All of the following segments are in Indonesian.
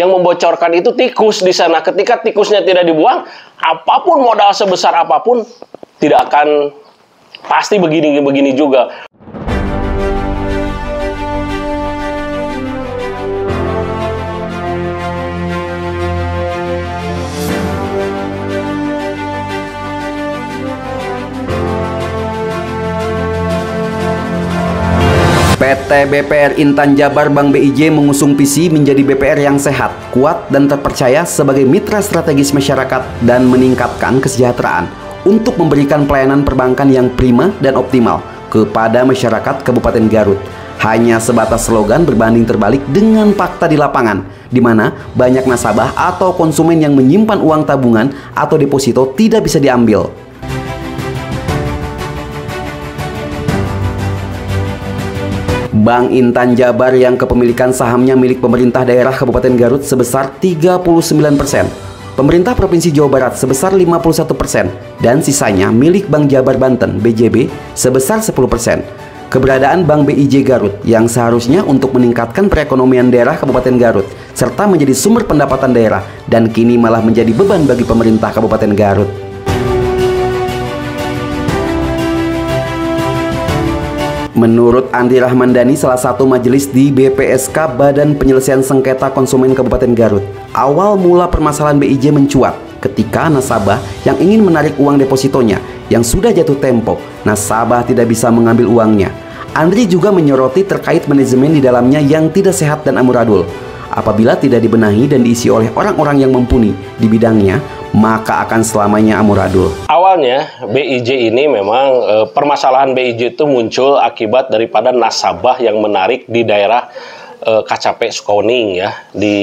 Yang membocorkan itu tikus di sana. Ketika tikusnya tidak dibuang, apapun modal sebesar apapun tidak akan pasti begini juga. PT BPR Intan Jabar Bank BIJ mengusung visi menjadi BPR yang sehat, kuat, dan terpercaya sebagai mitra strategis masyarakat dan meningkatkan kesejahteraan untuk memberikan pelayanan perbankan yang prima dan optimal kepada masyarakat Kabupaten Garut. Hanya sebatas slogan berbanding terbalik dengan fakta di lapangan, di mana banyak nasabah atau konsumen yang menyimpan uang tabungan atau deposito tidak bisa diambil. Bank Intan Jabar yang kepemilikan sahamnya milik pemerintah daerah Kabupaten Garut sebesar 39%, pemerintah Provinsi Jawa Barat sebesar 51%, dan sisanya milik Bank Jabar Banten (BJB) sebesar 10%. Keberadaan Bank BIJ Garut yang seharusnya untuk meningkatkan perekonomian daerah Kabupaten Garut serta menjadi sumber pendapatan daerah dan kini malah menjadi beban bagi pemerintah Kabupaten Garut. Menurut Andi Rahmandani, salah satu majelis di BPSK Badan Penyelesaian Sengketa Konsumen Kabupaten Garut, awal mula permasalahan BIJ mencuat ketika nasabah yang ingin menarik uang depositonya yang sudah jatuh tempo, nasabah tidak bisa mengambil uangnya. Andri juga menyoroti terkait manajemen di dalamnya yang tidak sehat dan amburadul. Apabila tidak dibenahi dan diisi oleh orang-orang yang mumpuni di bidangnya, maka akan selamanya amburadul. Awalnya BIJ ini memang permasalahan BIJ itu muncul akibat daripada nasabah yang menarik di daerah KCP Sukoning ya. Di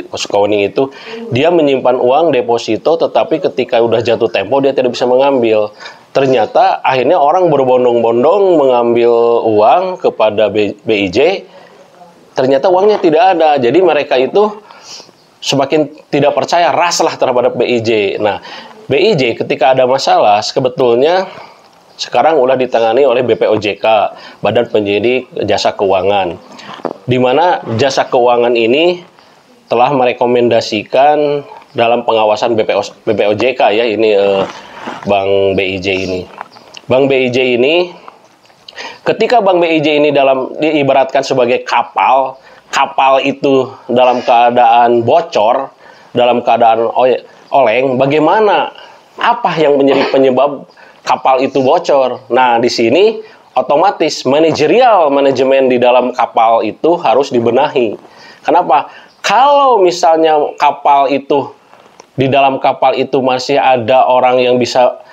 Sukoning itu dia menyimpan uang deposito, tetapi ketika udah jatuh tempo dia tidak bisa mengambil. Ternyata akhirnya orang berbondong-bondong mengambil uang kepada BIJ. Ternyata uangnya tidak ada. Jadi mereka itu semakin tidak percaya, raslah terhadap BIJ. Nah, BIJ ketika ada masalah, sebetulnya sekarang udah ditangani oleh BPOJK, Badan Penyidik Jasa Keuangan. Di mana jasa keuangan ini telah merekomendasikan dalam pengawasan BPOJK ya, ini Bank BIJ ini. Bank BIJ ini, ketika Bank BIJ ini diibaratkan sebagai kapal itu dalam keadaan bocor, dalam keadaan oleng, bagaimana? Apa yang menjadi penyebab kapal itu bocor? Nah, di sini otomatis manajemen di dalam kapal itu harus dibenahi. Kenapa? Kalau misalnya di dalam kapal itu masih ada orang yang bisa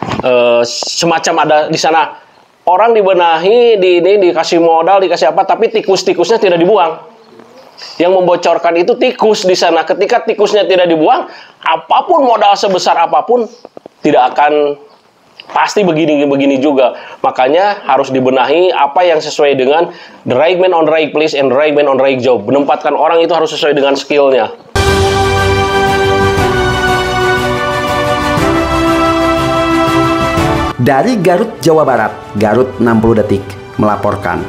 semacam ada di sana orang dibenahi, dikasih modal, dikasih apa, tapi tikus-tikusnya tidak dibuang. Yang membocorkan itu tikus di sana. Ketika tikusnya tidak dibuang, apapun modal sebesar apapun tidak akan pasti begini juga. Makanya harus dibenahi apa yang sesuai dengan the right man on the right place and the right man on the right job. Menempatkan orang itu harus sesuai dengan skillnya. Dari Garut, Jawa Barat, Garut 60 Detik melaporkan.